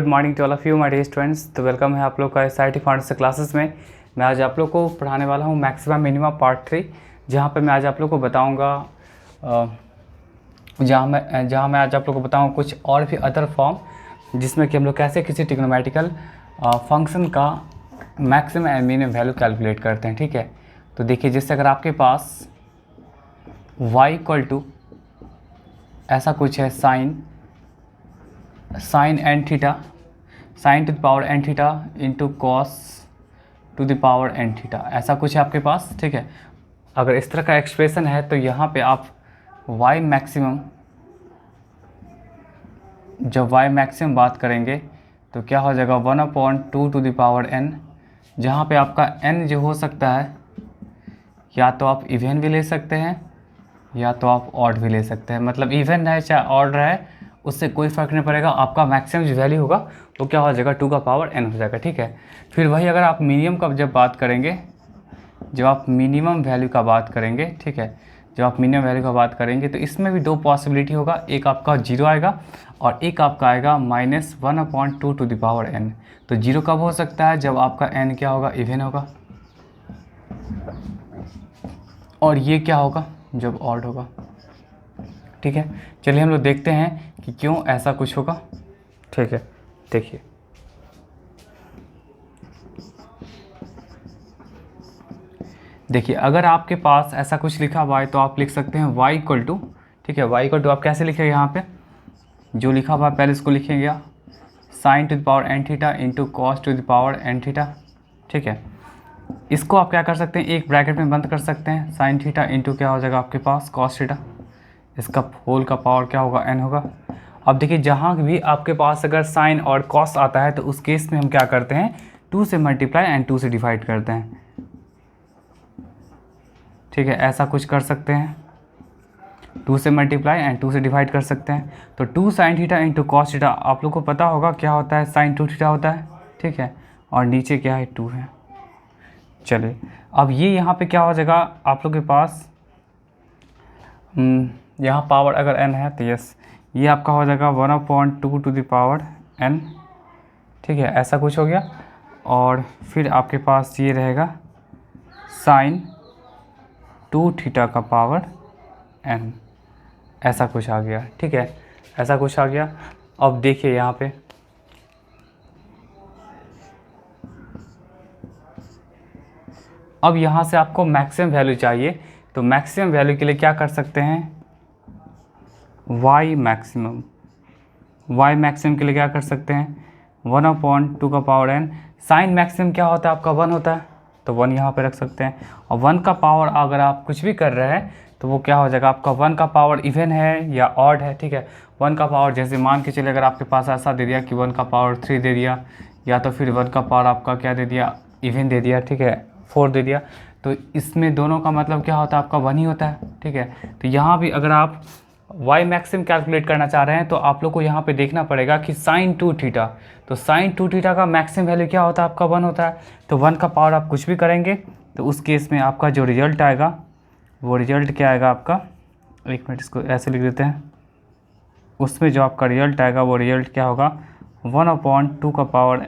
Good morning to all of you my dear students. तो welcome है आप लोग का SIT फाउंडेशन क्लासेस में। मैं आज आप लोग को पढ़ाने वाला हूँ मैक्सिमम मिनिमम पार्ट 3, जहाँ पे मैं आज आप लोग को बताऊँगा जहाँ मैं आज आप लोग को बताऊँ कुछ और भी अदर फॉर्म, जिसमें कि हम लोग कैसे किसी ट्रिग्नोमेट्रिकल फंक्शन का maximum and minimum value calculate करते हैं। ठीक है, तो देखिए जैसे अगर आपके पास y इक्वल टू ऐसा कुछ है sine n theta, sine to the power n theta into cos to the power n theta, ऐसा कुछ है आपके पास। ठीक है, अगर इस तरह का एक्सप्रेशन है तो यहाँ पे आप y मैक्सिमम, जब y मैक्सिमम बात करेंगे तो क्या हो जाएगा 1/2 टू द पावर n, जहाँ पे आपका n जो हो सकता है या तो आप इवन भी ले सकते हैं या तो आप ऑड भी ले सकते हैं। मतलब इवन है चाहे ऑड रहे उससे कोई फ़र्क नहीं पड़ेगा, आपका मैक्सिमम जो वैल्यू होगा वो क्या हो जाएगा 2 का पावर n हो जाएगा। ठीक है, फिर वही अगर आप मिनिमम का जब बात करेंगे, जब आप मिनिमम वैल्यू का बात करेंगे, ठीक है, जब आप मिनिमम वैल्यू का बात करेंगे तो इसमें भी दो पॉसिबिलिटी होगा, एक आपका 0 आएगा और एक आपका आएगा -1/2 टू द पावर n। तो 0 कब हो सकता है? जब आपका n क्या होगा? इवन होगा। और ये क्या होगा? जब ऑड होगा। ठीक है, चलिए हम लोग देखते हैं कि क्यों ऐसा कुछ होगा। ठीक है, देखिए अगर आपके पास ऐसा कुछ लिखा हुआ है तो आप लिख सकते हैं y इक्वल टू, ठीक है, y इक्वल टू आप कैसे लिखेंगे? यहाँ पे जो लिखा हुआ है पहले इसको लिखेंगे sine to the power n theta into cos to the power n theta. ठीक है, इसको आप क्या कर सकते हैं, एक ब्रैकेट में बंद कर सकते हैं, साइन थीटा इंटू क्या हो जाएगा आपके पास कॉस थीटा, इसका होल का पावर क्या होगा? n होगा। अब देखिए जहाँ भी आपके पास अगर साइन और कॉस आता है तो उस केस में हम क्या करते हैं, 2 से मल्टीप्लाई एंड 2 से डिवाइड करते हैं। ठीक है, ऐसा कुछ कर सकते हैं, 2 से मल्टीप्लाई एंड 2 से डिवाइड कर सकते हैं। तो 2 sine theta into cos theta आप लोग को पता होगा क्या होता है, साइन 2 थीटा होता है। ठीक है, और नीचे क्या है? 2 है। चलिए अब ये यहाँ पे क्या हो जाएगा आप लोग के पास, यहाँ पावर अगर n है तो यस ये आपका हो जाएगा 1/2 टू द पावर n। ठीक है, ऐसा कुछ हो गया। और फिर आपके पास ये रहेगा साइन 2 थीटा का पावर n, ऐसा कुछ आ गया। ठीक है, ऐसा कुछ आ गया। अब देखिए यहाँ पे अब यहाँ से आपको मैक्सिमम वैल्यू चाहिए, तो मैक्सिमम वैल्यू के लिए क्या कर सकते हैं, y मैक्सिमम के लिए क्या कर सकते हैं 1/2 का पावर n। साइन मैक्सिमम क्या होता है आपका? 1 होता है, तो 1 यहाँ पे रख सकते हैं। और 1 का पावर अगर आप कुछ भी कर रहे हैं तो वो क्या हो जाएगा आपका, 1 का पावर इवन है या ऑड है। ठीक है, 1 का पावर जैसे मान के चले अगर आपके पास ऐसा दे दिया कि 1 का पावर 3 दे दिया, या तो फिर 1 का पावर आपका क्या दे दिया, इवन दे दिया। ठीक है, 4 दे दिया, तो इसमें दोनों का मतलब क्या होता है आपका 1 ही होता है। ठीक है, तो यहाँ भी अगर आप y मैक्सिमम कैलकुलेट करना चाह रहे हैं तो आप लोग को यहाँ पे देखना पड़ेगा कि साइन 2 थीटा, तो साइन 2 थीटा का मैक्सिमम वैल्यू क्या होता है आपका? 1 होता है। तो 1 का पावर आप कुछ भी करेंगे तो उस केस में आपका जो रिजल्ट आएगा वो रिजल्ट क्या आएगा आपका, एक मिनट इसको ऐसे लिख देते हैं, उसमें जो आपका रिजल्ट आएगा वो रिजल्ट क्या होगा 1/2 का पावर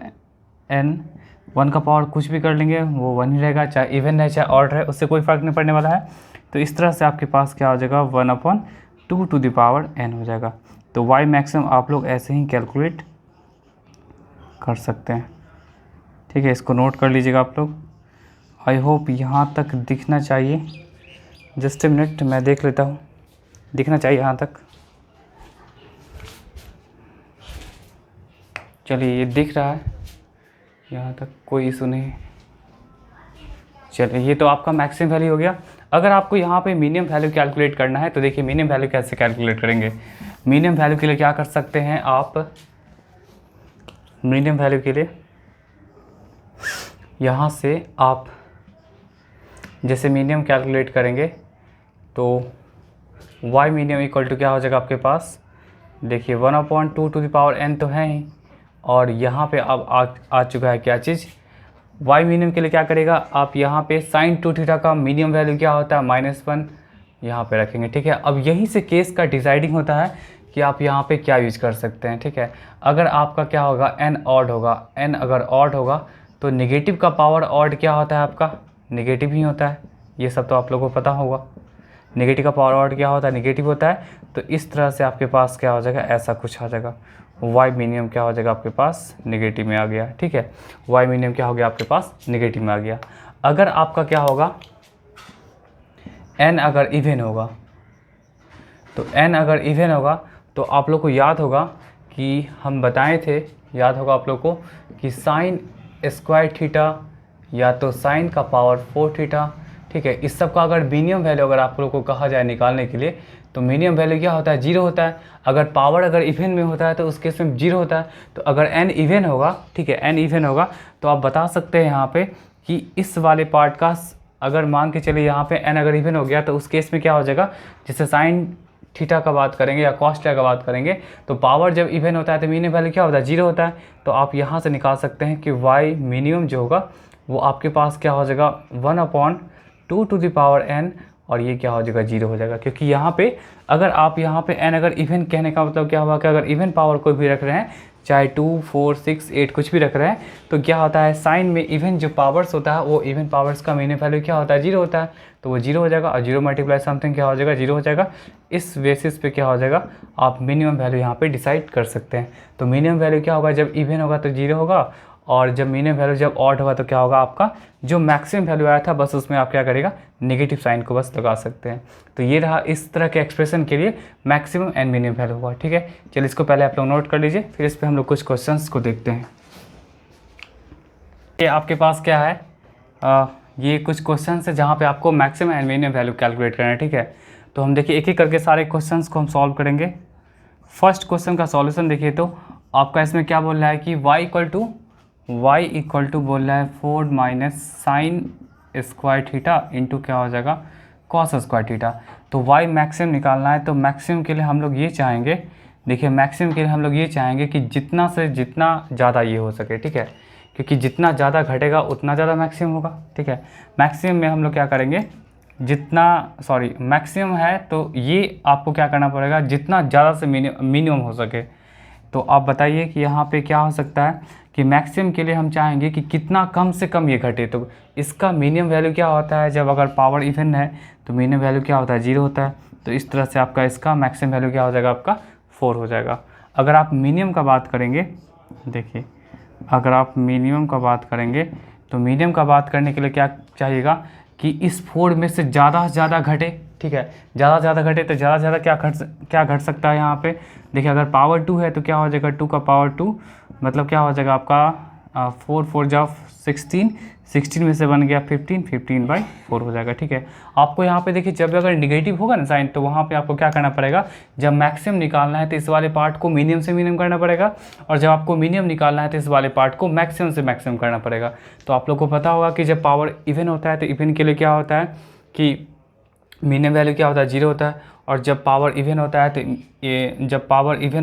n। 1 का पावर कुछ भी कर लेंगे वो 1 ही रहेगा, चाहे इवन है चाहे ऑड है, उससे कोई फ़र्क नहीं पड़ने वाला है। तो इस तरह से आपके पास क्या हो जाएगा 1/2 टू द पावर n हो जाएगा। तो y मैक्सिमम आप लोग ऐसे ही कैलकुलेट कर सकते हैं। ठीक है, इसको नोट कर लीजिएगा आप लोग। आई होप यहाँ तक दिखना चाहिए, जस्ट ए मिनट मैं देख लेता हूँ, दिखना चाहिए यहाँ तक। चलिए ये दिख रहा है, यहाँ तक कोई इशू नहीं। चलिए ये तो आपका मैक्सिमम वैल्यू हो गया। अगर आपको यहाँ पे मिनिमम वैल्यू कैलकुलेट करना है तो देखिए मिनिमम वैल्यू कैसे कैलकुलेट करेंगे। मिनिमम वैल्यू के लिए क्या कर सकते हैं आप, मिनिमम वैल्यू के लिए यहाँ से आप जैसे मिनिमम कैलकुलेट करेंगे तो y मिनिमम इक्वल टू क्या हो जाएगा आपके पास, देखिए 1/2 टू द पावर n तो है ही, और यहाँ पे अब आ चुका है क्या चीज़, y मिनिमम के लिए क्या करेगा आप, यहाँ पे साइन 2 थीटा का मिनिमम वैल्यू क्या होता है -1, यहाँ पे रखेंगे। ठीक है, अब यहीं से केस का डिसाइडिंग होता है कि आप यहाँ पे क्या यूज कर सकते हैं, ठीक है। अगर आपका क्या होगा, n ऑड होगा, n अगर ऑड होगा तो नेगेटिव का पावर ऑड क्या होता है आपका, नेगेटिव ही होता है। ये सब तो आप लोगों को पता होगा, नेगेटिव का पावर ऑड क्या होता है, नेगेटिव होता है। तो इस तरह से आपके पास क्या हो जाएगा, ऐसा कुछ आ जाएगा। वाई मिनिमम क्या हो जाएगा आपके पास, नेगेटिव में आ गया, ठीक है। वाई मिनिमम क्या हो गया आपके पास, नेगेटिव में आ गया। अगर आपका क्या होगा, n अगर इवन होगा, तो n अगर इवन होगा तो आप लोग को याद होगा कि हम बताए थे, याद होगा आप लोग को कि साइन स्क्वायर थीटा या तो साइन का पावर 4 थीटा, ठीक है। इस सब का अगर मिनिमम वैल्यू अगर आप लोग को कहा जाए निकालने के लिए, तो मिनिमम वैल्यू क्या होता है, 0 होता है। अगर पावर अगर इवन में होता है तो उस केस में 0 होता है। तो अगर n इवन होगा, ठीक है, n इवन होगा तो आप बता सकते हैं यहाँ पे कि इस वाले पार्ट का अगर मान के चलिए यहाँ पे n अगर इवन हो गया तो उस केस में क्या हो जाएगा, जैसे साइन थीटा का बात करेंगे या कॉस थीटा का बात करेंगे, तो पावर जब इवन होता है तो मिनिमम वैल्यू क्या होता है, 0 होता है। तो आप यहाँ से निकाल सकते हैं कि y मिनिमम जो होगा वो आपके पास क्या हो जाएगा, 1/2 टू द पावर n, और ये क्या हो जाएगा, 0 हो जाएगा। क्योंकि यहाँ पे अगर आप यहाँ पे n अगर इवन कहने का मतलब क्या हुआ कि अगर इवन पावर कोई भी रख रहे हैं, चाहे 2, 4, 6, 8 कुछ भी रख रहे हैं, तो क्या होता है, साइन में इवन जो पावर्स होता है वो इवन पावर्स का मिनिमम वैल्यू क्या होता है, 0 होता है। तो वो 0 हो जाएगा, और 0 मल्टीप्लाई समथिंग क्या हो जाएगा, 0 हो जाएगा। इस बेसिस पे क्या हो जाएगा, आप मिनिमम वैल्यू यहाँ पे डिसाइड कर सकते हैं। तो मिनिमम वैल्यू क्या होगा, जब इवन होगा तो 0 होगा, और जब मिनिमम वैल्यू जब ऑड होगा तो क्या होगा, आपका जो मैक्सिमम वैल्यू आया था बस उसमें आप क्या करेगा, नेगेटिव साइन को बस लगा सकते हैं। तो ये रहा इस तरह के एक्सप्रेशन के लिए मैक्सिमम एंड मिनिमम वैल्यू हुआ, ठीक है। चलिए इसको पहले आप लोग नोट कर लीजिए, फिर इस पर हम लोग कुछ क्वेश्चंस को देखते हैं। ये आपके पास क्या है, ये कुछ क्वेश्चन है जहाँ पे आपको maximum and minimum value calculate करना है, ठीक है। तो हम देखिए एक एक करके सारे क्वेश्चंस को हम सॉल्व करेंगे। फर्स्ट क्वेश्चन का सॉल्यूशन देखिए, तो आपका इसमें क्या बोल रहा है कि y इक्वल टू बोल रहा है 4 minus sign square theta into क्या हो जाएगा, कॉस स्क्वायर थीटा। तो y मैक्सिमम निकालना है, तो मैक्सिमम के लिए हम लोग ये चाहेंगे, देखिए मैक्सिमम के लिए हम लोग ये चाहेंगे कि जितना से जितना ज़्यादा ये हो सके, ठीक है। क्योंकि जितना ज़्यादा घटेगा उतना ज़्यादा मैक्सिमम होगा, ठीक है। मैक्सिमम में हम लोग क्या करेंगे, मैक्सिमम है तो ये आपको क्या करना पड़ेगा, जितना ज़्यादा से मिनिमम हो सके। तो आप बताइए कि यहाँ पे क्या हो सकता है कि मैक्सिमम के लिए हम चाहेंगे कि कितना कम से कम ये घटे। तो इसका मिनिमम वैल्यू क्या होता है, जब अगर पावर इवन है तो मिनिमम वैल्यू क्या होता है, 0 होता है। तो इस तरह से आपका इसका मैक्सिमम वैल्यू क्या हो जाएगा, आपका 4 हो जाएगा। अगर आप मिनिमम का बात करेंगे, देखिए अगर आप मिनिमम का बात करेंगे तो मिनिमम का बात करने के लिए क्या चाहिएगा कि इस 4 में से ज़्यादा से ज़्यादा घटे, ठीक है। ज़्यादा से ज़्यादा घटे तो ज़्यादा से ज़्यादा क्या घट सकता है यहाँ पे, देखिए अगर पावर 2 है तो क्या हो जाएगा, 2 का पावर 2 मतलब क्या हो जाएगा आपका 4 4 जा 16, 16 में से बन गया 15, 15/4 हो जाएगा, ठीक है। आपको यहाँ पे देखिए जब अगर निगेटिव होगा ना साइन, तो वहाँ पे आपको क्या करना पड़ेगा, जब मैक्सिमम निकालना है तो इस वाले पार्ट को मिनिमम से मिनिमम करना पड़ेगा, और जब आपको मिनिमम निकालना है तो इस वाले पार्ट को मैक्सिमम से मैक्सिमम करना पड़ेगा। तो आप लोग को पता होगा कि जब पावर इवन होता है तो इवन के लिए क्या होता है कि मिनिमम वैल्यू क्या होता है, 0 होता है, और जब पावर इवन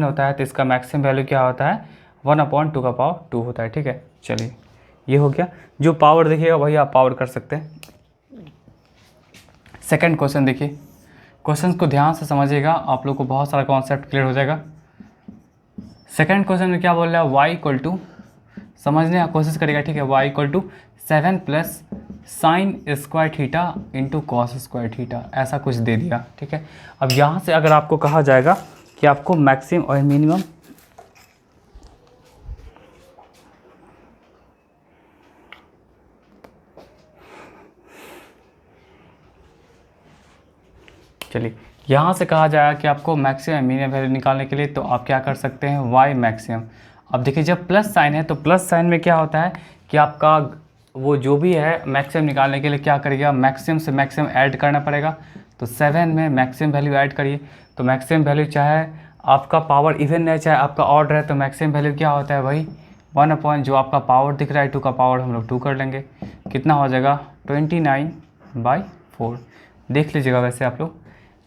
होता है तो इसका मैक्सिमम वैल्यू क्या होता है, 1/2 का पावर 2 होता है, ठीक है। चलिए ये हो गया, जो पावर देखिएगा वही आप पावर कर सकते हैं। सेकंड क्वेश्चन देखिए, क्वेश्चन को ध्यान से समझिएगा, आप लोग को बहुत सारा कॉन्सेप्ट क्लियर हो जाएगा। सेकंड क्वेश्चन में क्या बोल रहा है, y इक्वल टू, समझने का कोशिश करेगा, ठीक है। y equal to 7 plus sine square theta into cos square theta, ऐसा कुछ दे दिया, ठीक है। अब यहाँ से अगर आपको कहा जाएगा कि आपको मैक्सिमम और मिनिमम, चलिए यहाँ से कहा जाएगा कि आपको मैक्सिमम मिनिमम वैल्यू निकालने के लिए, तो आप क्या कर सकते हैं, y मैक्सिमम। अब देखिए जब प्लस साइन है तो प्लस साइन में क्या होता है कि आपका वो जो भी है मैक्सिमम निकालने के लिए क्या करेगा, मैक्सिमम से मैक्सिमम ऐड करना पड़ेगा। तो 7 में मैक्सिमम वैल्यू ऐड करिए, तो मैक्सिमम वैल्यू चाहे आपका पावर इवन है चाहे आपका ऑड है, तो मैक्सिमम वैल्यू क्या होता है, वही 1 जो आपका पावर दिख रहा है 2 का पावर हम लोग 2 कर लेंगे, कितना हो जाएगा 29/4। देख लीजिएगा वैसे आप लोग।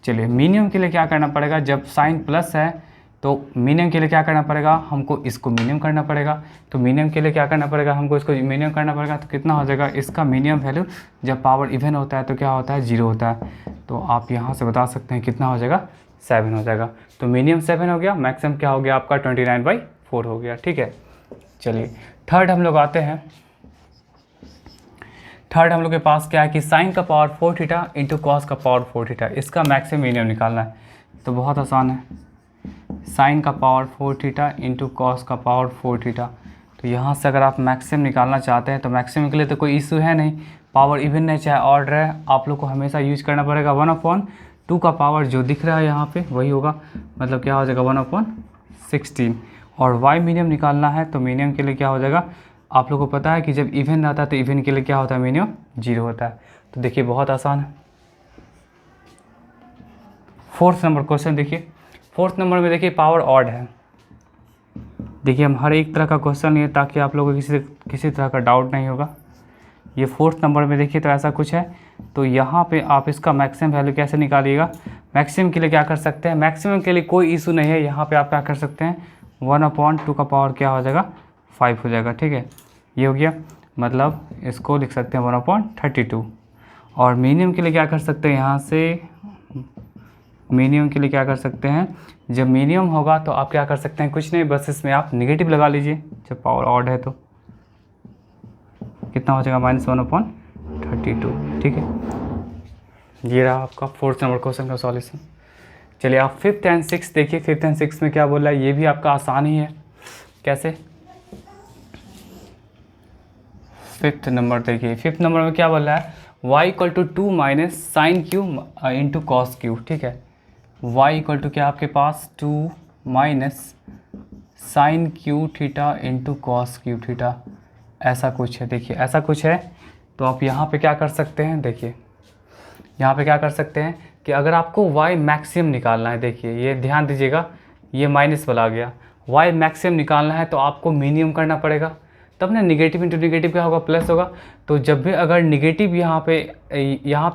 चलिए मिनिमम के लिए क्या करना पड़ेगा, जब साइन प्लस है तो मिनिमम के लिए क्या करना पड़ेगा, हमको इसको मिनिमम करना पड़ेगा। तो मिनिमम के लिए क्या करना पड़ेगा, हमको इसको मिनिमम करना पड़ेगा। तो कितना हो जाएगा इसका मिनिमम वैल्यू, जब पावर इवन होता है तो क्या होता है, 0 होता है। तो आप यहाँ से बता सकते हैं कितना हो जाएगा, 7 हो जाएगा। तो मिनिमम 7 हो गया, मैक्सिमम क्या हो गया आपका 29/4 हो गया। ठीक है, चलिए थर्ड हम लोग आते हैं। थर्ड हम लोग के पास क्या है कि साइन का पावर 4 थीटा इंटू कॉस का पावर 4 थीटा, इसका मैक्सिमम मिनिमम निकालना है। तो बहुत आसान है, साइन का पावर 4 थीटा इंटू कॉस का पावर 4 थीटा। तो यहाँ से अगर आप मैक्सिमम निकालना चाहते हैं तो मैक्सिमम के लिए तो कोई इशू है नहीं, पावर इवन है चाहे ऑड रहे, आप लोग को हमेशा यूज करना पड़ेगा 1/2 का पावर जो दिख रहा है यहाँ पे वही होगा, मतलब क्या हो जाएगा 1/16। और वाई मिनिमम निकालना है तो मिनिमम के लिए क्या हो जाएगा, आप लोग को पता है कि जब इवन आता है तो इवन के लिए क्या होता है, मिनिमम 0 होता है। तो देखिए बहुत आसान है। फोर्थ नंबर क्वेश्चन देखिए, फोर्थ नंबर में देखिए पावर ऑड है। देखिए हम हर एक तरह का क्वेश्चन लिए ताकि आप लोगों को किसी तरह का डाउट नहीं होगा। ये फोर्थ नंबर में देखिए तो ऐसा कुछ है। तो यहाँ पे आप इसका मैक्सिमम वैल्यू कैसे निकालिएगा, मैक्सिमम के लिए क्या कर सकते हैं, मैक्सिमम के लिए कोई इशू नहीं है। यहाँ पे आप क्या कर सकते हैं, 1/2 का पावर क्या हो जाएगा, 5 हो जाएगा। ठीक है, ये हो गया, मतलब इसको लिख सकते हैं 1/32। और मिनिमम के लिए क्या कर सकते हैं, यहाँ से मिनिमम के लिए क्या कर सकते हैं, जब मिनिमम होगा तो आप क्या कर सकते हैं, कुछ नहीं, बस इसमें आप नेगेटिव लगा लीजिए। जब पावर ऑड है तो कितना हो जाएगा, -1/32। ठीक है, ये रहा आपका फोर्थ नंबर क्वेश्चन का सॉल्यूशन। चलिए आप फिफ्थ एंड सिक्स देखिए, फिफ्थ एंड सिक्स में क्या बोल रहा है, ये भी आपका आसान ही है। कैसे, फिफ्थ नंबर देखिए, फिफ्थ नंबर में क्या बोल रहा है, y = 2 - sin q into cos q। ठीक है, y = क्या आपके पास 2 - sin q theta into cos q theta, ऐसा कुछ है। देखिए ऐसा कुछ है, तो आप यहाँ पे क्या कर सकते हैं, देखिए यहाँ पे क्या कर सकते हैं कि अगर आपको y मैक्सिमम निकालना है, देखिए ये ध्यान दीजिएगा, ये माइनस वाला आ गया, y मैक्सिमम निकालना है तो आपको मिनिमम करना पड़ेगा, तब ना निगेटिव इंटू निगेटिव क्या होगा, प्लस होगा। तो जब भी अगर निगेटिव यहाँ पे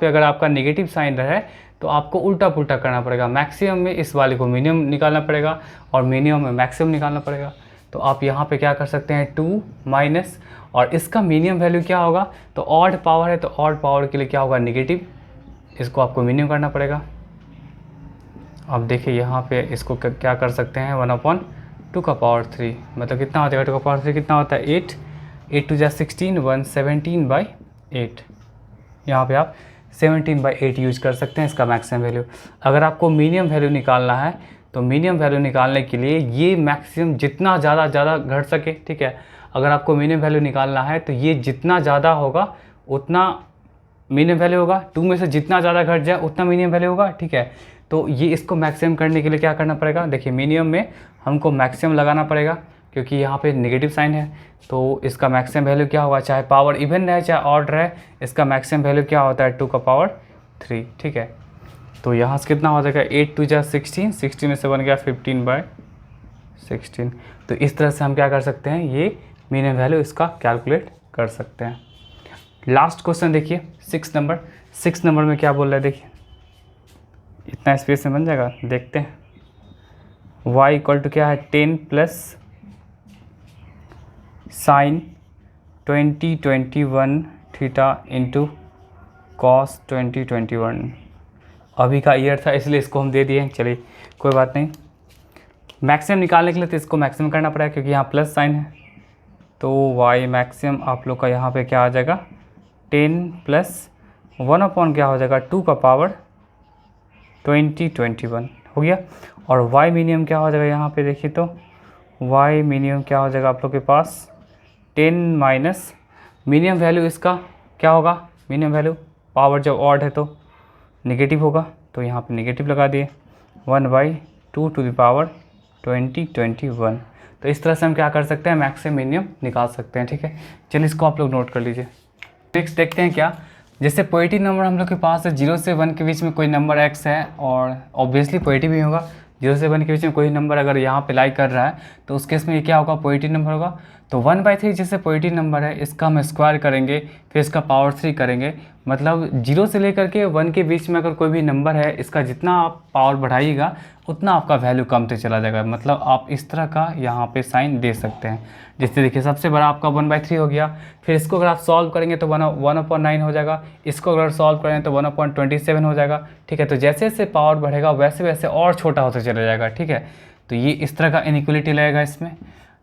अगर आपका निगेटिव साइन रहे तो आपको उल्टा पुल्टा करना पड़ेगा, मैक्सिमम में इस वाले को मिनिमम निकालना पड़ेगा और मिनिमम में मैक्सिमम निकालना पड़ेगा। तो आप यहाँ पे क्या कर सकते हैं, 2 माइनस, और इसका मिनिमम वैल्यू क्या होगा, तो ऑड पावर है तो ऑड पावर के लिए क्या होगा, निगेटिव, इसको आपको मिनिमम करना पड़ेगा। अब देखिए यहाँ पे इसको क्या कर सकते हैं, 1/2 का पावर 3, मतलब कितना हो जाएगा, 2 का पावर 3 कितना होता है, 8, 8 2 16, 117/8। यहाँ पे आप 17/8 यूज कर सकते हैं इसका मैक्सिमम वैल्यू। अगर आपको मिनिमम वैल्यू निकालना है तो मिनिमम वैल्यू निकालने के लिए ये मैक्सिमम जितना ज़्यादा घट सके, ठीक है, अगर आपको मिनिमम वैल्यू निकालना है तो ये जितना ज़्यादा होगा उतना मिनिमम वैल्यू होगा, 2 में से जितना ज़्यादा घट जाए उतना मिनिमम वैल्यू होगा। ठीक है, तो ये इसको मैक्सिमम करने के लिए क्या करना पड़ेगा, देखिए मिनिमम में हमको मैक्सिमम लगाना पड़ेगा क्योंकि यहाँ पे नेगेटिव साइन है, तो इसका मैक्सिमम वैल्यू क्या होगा, चाहे पावर इवन रहे चाहे ऑड रहे, इसका मैक्सिमम वैल्यू क्या होता है, 2 का पावर 3। ठीक है, तो यहाँ से कितना हो जाएगा, 8 2 16, 16 में से बन गया 15/16। तो इस तरह से हम क्या कर सकते हैं, ये मिनिमम वैल्यू इसका कैलकुलेट कर सकते हैं। लास्ट क्वेश्चन देखिए, 6 नंबर में क्या बोल रहा है, देखिए इतना स्पेस में बन जाएगा, देखते हैं। y = क्या है, 10 plus sign 2021 theta into cos 2021। अभी का ईयर था इसलिए इसको हम दे दिए, चलिए कोई बात नहीं। मैक्सिमम निकालने के लिए तो इसको मैक्सिमम करना पड़ेगा क्योंकि यहाँ प्लस साइन है, तो y मैक्सिमम आप लोग का यहाँ पे क्या आ जाएगा, 10 प्लस 1 क्या हो जाएगा, 2 का पावर 2021 हो गया। और y मिनिमम क्या हो जाएगा, यहाँ पे देखिए तो y मिनिमम क्या हो जाएगा आप लोग के पास, 10 माइनस मिनिमम वैल्यू इसका क्या होगा, मिनिमम वैल्यू पावर जब ऑड है तो नेगेटिव होगा, तो यहाँ पे नेगेटिव लगा दिए, 1/2 टू द पावर 2021। तो इस तरह से हम क्या कर सकते हैं, मैक्सिमम मिनिमम निकाल सकते हैं। ठीक है, चलिए इसको आप लोग नोट कर लीजिए। नेक्स्ट देखते हैं क्या, जैसे पॉजिटिव नंबर हम लोग के पास है, 0 से 1 के बीच में कोई नंबर x है और ऑब्वियसली पॉजिटिव ही होगा। 0 से 1 के बीच में कोई नंबर अगर यहाँ पे लाई कर रहा है तो उस केस में ये क्या होगा, पॉजिटिव नंबर होगा। तो 1/3 जैसे पॉजिटिव नंबर है, इसका हम स्क्वायर करेंगे, फिर इसका पावर 3 करेंगे, मतलब 0 से लेकर के 1 के बीच में अगर कोई भी नंबर है, इसका जितना आप पावर बढ़ाइएगा उतना आपका वैल्यू कमते चला जाएगा। मतलब आप इस तरह का यहाँ पे साइन दे सकते हैं। जैसे देखिए सबसे बड़ा आपका 1/3 हो गया, फिर इसको अगर आप सॉल्व करेंगे तो 1/9 हो जाएगा, इसको अगर सॉल्व करेंगे तो 1/27 हो जाएगा। ठीक है, तो जैसे जैसे पावर बढ़ेगा वैसे वैसे और छोटा होता चला जाएगा। ठीक है, तो ये इस तरह का इनइक्वलिटी लगेगा इसमें।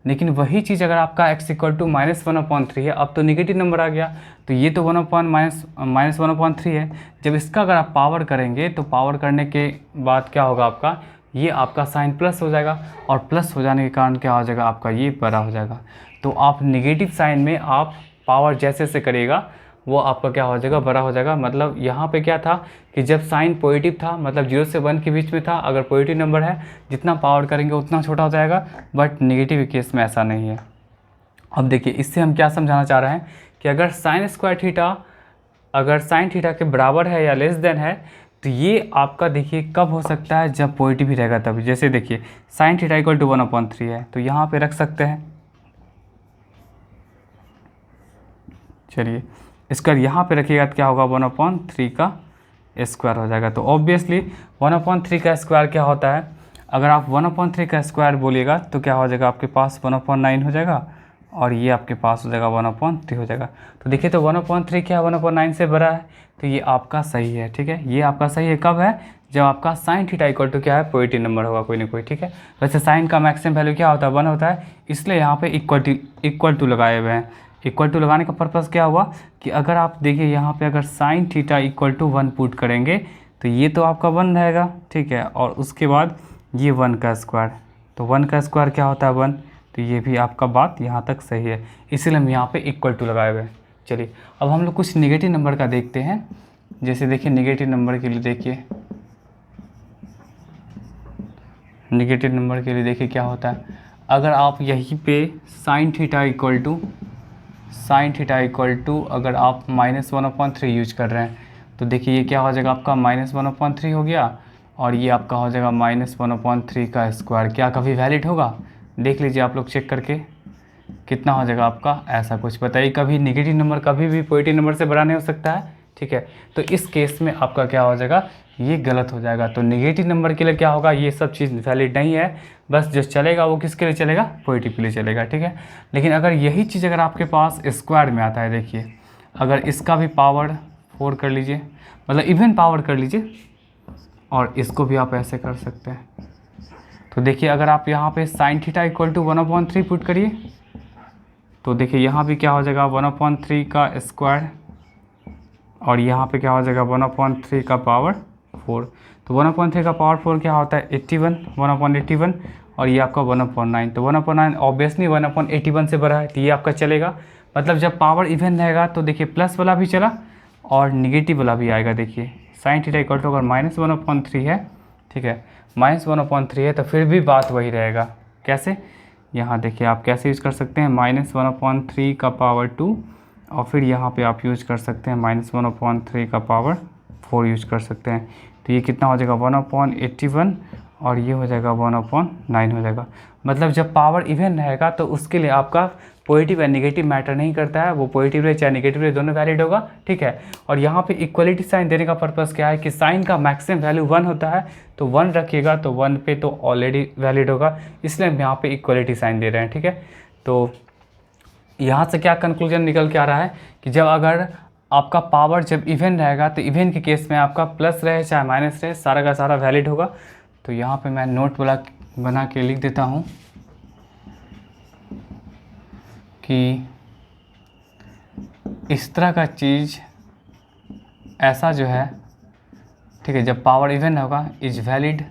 लेकिन वही चीज़ अगर आपका x इक्वल टू -1/3 है, अब तो निगेटिव नंबर आ गया, तो ये तो -1/3 है। जब इसका अगर आप पावर करेंगे तो पावर करने के बाद क्या होगा आपका, ये आपका साइन प्लस हो जाएगा, और प्लस हो जाने के कारण क्या हो जाएगा आपका, ये बड़ा हो जाएगा। तो आप निगेटिव साइन में आप पावर जैसे से करिएगा वो आपका क्या हो जाएगा, बड़ा हो जाएगा। मतलब यहाँ पे क्या था कि जब साइन पॉजिटिव था, मतलब 0 से 1 के बीच में था, अगर पॉजिटिव नंबर है जितना पावर करेंगे उतना छोटा हो जाएगा, बट नेगेटिव केस में ऐसा नहीं है। अब देखिए इससे हम क्या समझाना चाह रहे हैं कि अगर साइन स्क्वायर थीटा अगर साइन थीटा के बराबर है या लेस देन है, तो ये आपका देखिए कब हो सकता है, जब पॉजिटिव ही रहेगा तभी। जैसे देखिए साइन थीटा इक्वल टू 1/3 है, तो यहाँ पे रख सकते हैं। चलिए इसका यहाँ पे रखिएगा तो क्या होगा, 1/3 का स्क्वायर हो जाएगा। तो ऑब्वियसली 1/3 का स्क्वायर क्या होता है, अगर आप 1/3 का स्क्वायर बोलिएगा तो क्या हो जाएगा, आपके पास 1/9 हो जाएगा, और ये आपके पास हो जाएगा 1/3 हो जाएगा। तो देखिए तो 1/3 क्या है, 1/9 से बड़ा है, तो ये आपका सही है। ठीक है, ये आपका सही है कब है, जब आपका साइन थीटा इक्वल टू क्या है, पॉजिटिव नंबर होगा कोई ना कोई। ठीक है, वैसे साइन का मैक्सिमम वैल्यू क्या होता है, 1 होता है, इसलिए यहाँ पे इक्वल टू लगाए हुए हैं। इक्वल टू लगाने का पर्पज़ क्या हुआ कि अगर आप देखिए यहाँ पे अगर sine theta equal to 1 put करेंगे तो ये तो आपका 1 रहेगा। ठीक है, और उसके बाद ये 1 का स्क्वायर, तो 1 का स्क्वायर क्या होता है 1, तो ये भी आपका बात यहाँ तक सही है, इसीलिए हम यहाँ पे इक्वल टू लगाए हुए हैं। चलिए अब हम लोग कुछ नेगेटिव नंबर का देखते हैं। जैसे देखिए नेगेटिव नंबर के लिए देखिए, नेगेटिव नंबर के लिए देखिए क्या होता है, अगर आप यहीं पे साइन थीटा इक्वल टू अगर आप -1/3 यूज कर रहे हैं, तो देखिए ये क्या हो जाएगा आपका, -1/3 हो गया, और ये आपका हो जाएगा -1/3 का स्क्वायर। क्या कभी वैलिड होगा, देख लीजिए आप लोग चेक करके कितना हो जाएगा आपका, ऐसा कुछ बताइए। कभी नेगेटिव नंबर कभी भी पॉजिटिव नंबर से बड़ा नहीं हो सकता है। ठीक है, तो इस केस में आपका क्या हो जाएगा, ये गलत हो जाएगा। तो नेगेटिव नंबर के लिए क्या होगा, ये सब चीज़ वैलिड नहीं है, बस जो चलेगा वो किसके लिए चलेगा, पॉजिटिव के लिए चलेगा। ठीक है, लेकिन अगर यही चीज़ अगर आपके पास स्क्वायर में आता है, देखिए अगर इसका भी पावर 4 कर लीजिए, मतलब इवन पावर कर लीजिए, और इसको भी आप ऐसे कर सकते हैं। तो देखिए अगर आप यहाँ पे sine theta equal to 1/3 put करिए, तो देखिए यहाँ भी क्या हो जाएगा 1/3 का स्क्वायर, और यहाँ पे क्या हो जाएगा 1/3 का पावर 4। तो 1/3 का पावर 4 क्या होता है 81, 1/81, और ये आपका 1/9। तो 1/9 ऑब्वियसली 1/81 से बड़ा है, तो ये आपका चलेगा। मतलब जब पावर इवन रहेगा तो देखिए प्लस वाला भी चला और निगेटिव वाला भी आएगा। देखिए साइन थीटा इक्वल टू अगर -1/3 है, ठीक है, -1/3 है, तो फिर भी बात वही रहेगा। कैसे, यहाँ देखिए आप कैसे यूज़ कर सकते हैं, -1/3 का पावर 2, और फिर यहाँ पे आप यूज़ कर सकते हैं -1/3 का पावर 4 यूज़ कर सकते हैं। तो ये कितना हो जाएगा 1/81, और ये हो जाएगा 1/9 हो जाएगा। मतलब जब पावर इवन रहेगा तो उसके लिए आपका पॉजिटिव या नेगेटिव मैटर नहीं करता है, वो पॉजिटिव रहे चाहे नेगेटिव रहे दोनों वैलिड होगा। ठीक है, और यहाँ पे इक्वलिटी साइन देने का पर्पज़ क्या है कि साइन का मैक्सिमम वैल्यू 1 होता है, तो 1 रखिएगा तो 1 पे तो ऑलरेडी वैलिड होगा, इसलिए हम यहाँ पे इक्वलिटी साइन दे रहे हैं। ठीक है, तो यहाँ से क्या कंक्लूजन निकल के आ रहा है कि जब अगर आपका पावर जब इवन रहेगा तो इवन के केस में आपका प्लस रहे चाहे माइनस रहे सारा का सारा वैलिड होगा। तो यहाँ पे मैं नोट बना के लिख देता हूँ कि इस तरह का चीज़ ऐसा जो है, ठीक है, जब पावर इवन होगा is valid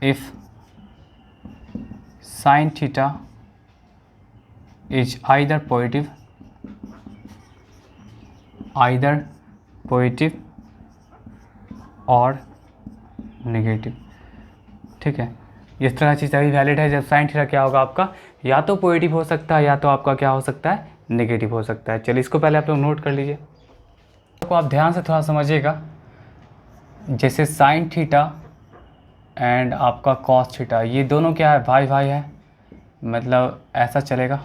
if sin theta is either positive और नेगेटिव। ठीक है, इस तरह की चीज़ अभी वैलिड है जब साइन थीटा क्या होगा आपका, या तो पॉजिटिव हो सकता है या तो आपका क्या हो सकता है, नेगेटिव हो सकता है। चलिए इसको पहले आप लोग नोट कर लीजिए, तो आप ध्यान से थोड़ा समझिएगा। जैसे साइन थीटा एंड आपका कॉस थीटा, ये दोनों क्या है, भाई भाई है, मतलब ऐसा चलेगा।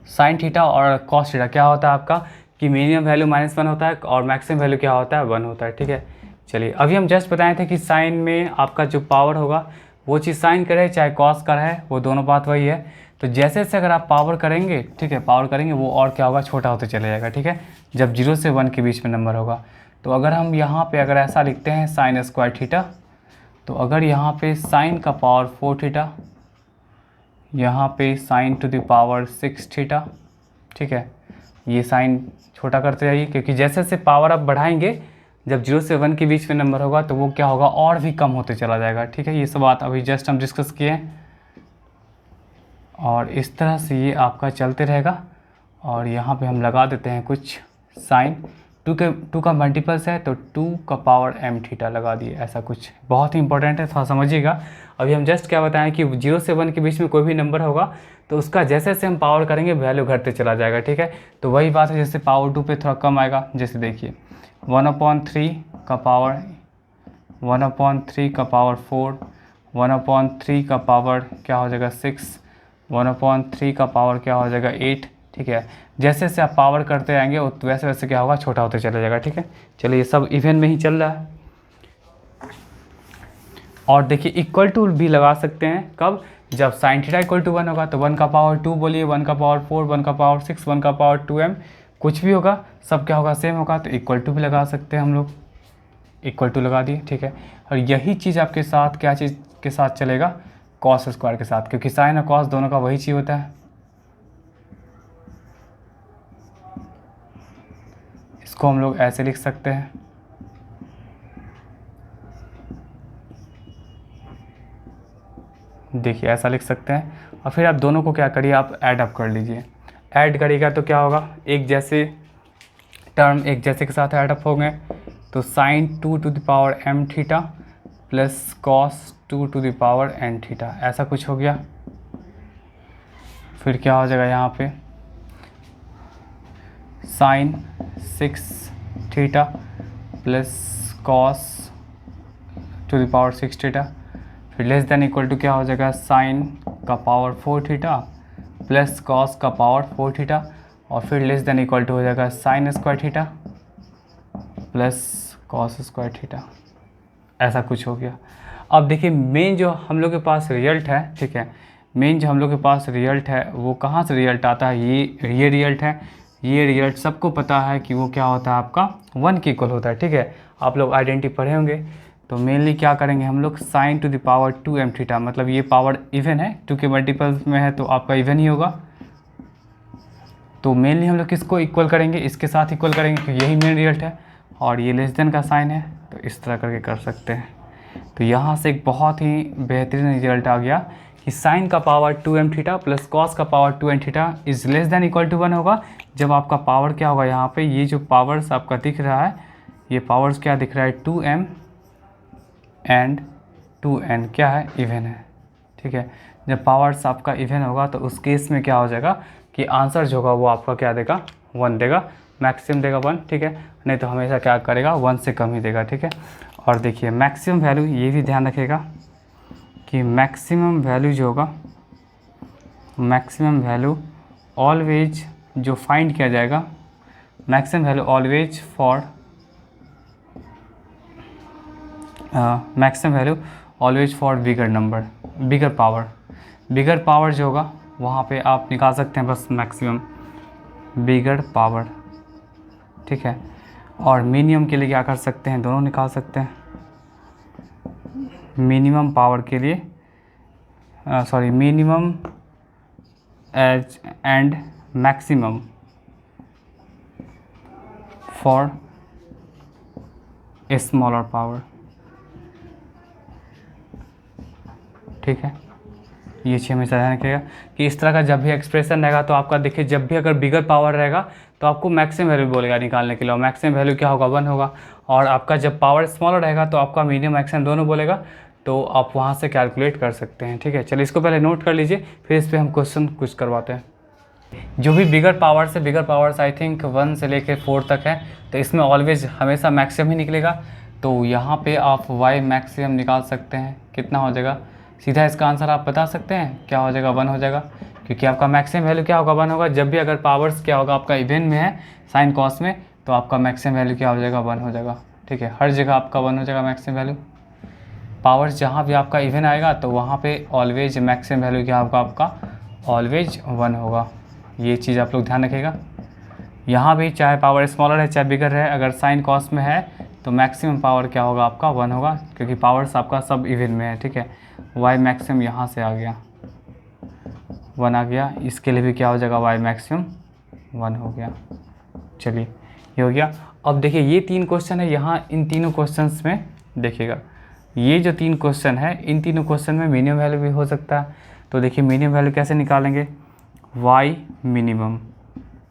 साइन थीटा और कॉस थीटा क्या होता है आपका कि मिनिमम वैल्यू -1 होता है और मैक्सिमम वैल्यू क्या होता है, 1 होता है। ठीक है, चलिए अभी हम जस्ट बताए थे कि साइन में आपका जो पावर होगा वो चीज़ साइन का रहे चाहे कॉस का रहे, वो दोनों बात वही है। तो जैसे जैसे अगर आप पावर करेंगे, ठीक है, पावर करेंगे वो और क्या होगा, छोटा होते चले जाएगा। ठीक है, जब 0 से 1 के बीच में नंबर होगा। तो अगर हम यहाँ पे अगर ऐसा लिखते हैं साइन स्क्वायर थीटा, तो अगर यहाँ पे साइन का पावर 4 थीटा, यहाँ पे sign to the power 6 theta, ठीक है, ये साइन छोटा करते जाइए क्योंकि जैसे जैसे पावर आप बढ़ाएंगे जब 0 से 1 के बीच में नंबर होगा तो वो क्या होगा, और भी कम होते चला जाएगा। ठीक है, ये सब बात अभी जस्ट हम डिस्कस किए हैं और इस तरह से ये आपका चलते रहेगा। और यहाँ पे हम लगा देते हैं कुछ साइन, 2 का मल्टीपल्स है तो 2 का पावर m थीटा लगा दिए, ऐसा कुछ बहुत ही इंपॉर्टेंट है, थोड़ा समझिएगा। अभी हम जस्ट क्या बताएं कि 0 से 1 के बीच में कोई भी नंबर होगा तो उसका जैसे जैसे हम पावर करेंगे वैल्यू घटते चला जाएगा। ठीक है, तो वही बात है, जैसे पावर 2 पे थोड़ा कम आएगा, जैसे देखिए 1/3 का पावर 1/3 का पावर 4, 1/3 का पावर क्या हो जाएगा 6, 1/3 का पावर क्या हो जाएगा 8। ठीक है, जैसे जैसे आप पावर करते आएंगे वैसे वैसे क्या होगा, छोटा होते चला जाएगा। ठीक है, चलिए ये सब इवन में ही चल रहा है। और देखिए इक्वल टू भी लगा सकते हैं, कब, जब साइन थीटा इक्वल टू 1 होगा तो 1 का पावर 2 बोलिए, 1 का पावर 4, 1 का पावर 6, 1 का पावर 2m, कुछ भी होगा सब क्या होगा, सेम होगा। तो इक्वल टू भी लगा सकते हैं हम लोग, इक्वल टू लगा दिए। ठीक है, और यही चीज़ आपके साथ क्या चीज़ के साथ चलेगा, कॉस स्क्वायर के साथ, क्योंकि साइन और कॉस दोनों का वही चीज़ होता है। इसको हम लोग ऐसे लिख सकते हैं, देखिए ऐसा लिख सकते हैं। और फिर आप दोनों को क्या करिए, आप ऐड अप कर लीजिए। ऐड करिएगा तो क्या होगा, एक जैसे टर्म एक जैसे के साथ ऐड अप होंगे तो sine 2 to the power m theta plus cos 2 to the power n theta, ऐसा कुछ हो गया। फिर क्या हो जाएगा यहाँ पे sine 6 theta plus cos to the power 6 theta, फिर लेस देन इक्वल टू क्या हो जाएगा, साइन का पावर 4 थीटा प्लस कॉस का पावर 4 थीटा, और फिर लेस देन इक्वल टू हो जाएगा sine square theta plus cos square theta, ऐसा कुछ हो गया। अब देखिए मेन जो हम लोग के पास रिजल्ट है, ठीक है, मेन जो हम लोग के पास रिजल्ट है वो कहाँ से रिजल्ट आता है, ये रिजल्ट है। ये रिजल्ट सबको पता है कि वो क्या होता है, आपका 1 के इक्वल होता है। ठीक है, आप लोग आइडेंटिटी पढ़े होंगे। तो मेनली क्या करेंगे हम लोग, sign to the power 2m theta, मतलब ये पावर इवन है, 2 के मल्टीपल्स में है तो आपका इवन ही होगा। तो मेनली हम लोग किसको इक्वल करेंगे, इसके साथ इक्वल करेंगे क्योंकि यही मेन रिजल्ट है, और ये लेस देन का साइन है तो इस तरह करके कर सकते हैं। तो यहाँ से एक बहुत ही बेहतरीन रिजल्ट आ गया कि साइन का power 2m theta plus cos का power 2n theta is less than equal to 1 होगा जब आपका पावर क्या होगा, यहाँ पे ये जो पावर्स आपका दिख रहा है, ये पावर्स क्या दिख रहा है, 2m एंड 2n क्या है, इवन है। ठीक है, जब पावर्स आपका इवन होगा तो उस केस में क्या हो जाएगा कि आंसर जो होगा वो आपका क्या देगा, 1 देगा, मैक्सिमम देगा 1। ठीक है, नहीं तो हमेशा क्या करेगा, 1 से कम ही देगा। ठीक है, और देखिए मैक्सिमम वैल्यू, ये भी ध्यान रखिएगा कि मैक्सिमम वैल्यू जो होगा, मैक्सिमम वैल्यू ऑलवेज जो फाइंड किया जाएगा, maximum value always for maximum value always for bigger number, bigger power जो होगा वहाँ पे आप निकाल सकते हैं बस मैक्सिमम बिगर पावर। ठीक है, और मिनिमम के लिए क्या कर सकते हैं, दोनों निकाल सकते हैं। मिनिमम पावर के लिए minimum age and maximum for a smaller power. ठीक है, ये चीज़ हमेशा ध्यान रखिएगा कि इस तरह का जब भी एक्सप्रेशन रहेगा तो आपका देखिए, जब भी अगर बिगर पावर रहेगा तो आपको मैक्सिमम वैल्यू बोलेगा निकालने के लिए, और मैक्सिमम वैल्यू क्या होगा, 1 होगा। और आपका जब पावर स्मॉलर रहेगा तो आपका मिनिमम मैक्सिमम दोनों बोलेगा, तो आप वहाँ से कैलकुलेट कर सकते हैं। ठीक है, चलिए इसको पहले नोट कर लीजिए, फिर इस पर हम क्वेश्चन कुछ करवाते हैं। जो भी बिगर पावर्स आई थिंक 1 से लेकर 4 तक है, तो इसमें ऑलवेज हमेशा मैक्सिमम ही निकलेगा। तो यहाँ पे आप y मैक्सिमम निकाल सकते हैं, कितना हो जाएगा, सीधा इसका आंसर आप बता सकते हैं क्या हो जाएगा, 1 हो जाएगा, क्योंकि आपका मैक्सिमम वैल्यू क्या होगा, 1 होगा। जब भी अगर पावर्स क्या होगा आपका इवन में है, साइन कॉस में, तो आपका मैक्सिमम वैल्यू क्या हो जाएगा, 1 हो जाएगा। ठीक है, हर जगह आपका 1 हो जाएगा मैक्सिमम वैल्यू। पावर्स जहाँ भी आपका इवन आएगा तो वहाँ पे ऑलवेज मैक्सिमम वैल्यू क्या होगा आपका, ऑलवेज 1 होगा। ये चीज़ आप लोग ध्यान रखिएगा। यहाँ भी चाहे पावर स्मॉलर है चाहे बिगर है, अगर साइन कॉस में है तो मैक्सिमम पावर क्या होगा आपका, 1 होगा, क्योंकि पावर्स आपका सब इवन में है। ठीक है, y मैक्सिमम यहाँ से आ गया, 1 आ गया, इसके लिए भी क्या हो जाएगा, y मैक्सिमम 1 हो गया। चलिए ये हो गया। अब देखिए ये 3 क्वेश्चन है, यहाँ इन तीनों क्वेश्चंस में देखिएगा, ये जो 3 क्वेश्चन है, इन तीनों क्वेश्चन में मिनिमम वैल्यू भी हो सकता है। तो देखिए मिनिमम वैल्यू कैसे निकालेंगे, y मिनिमम,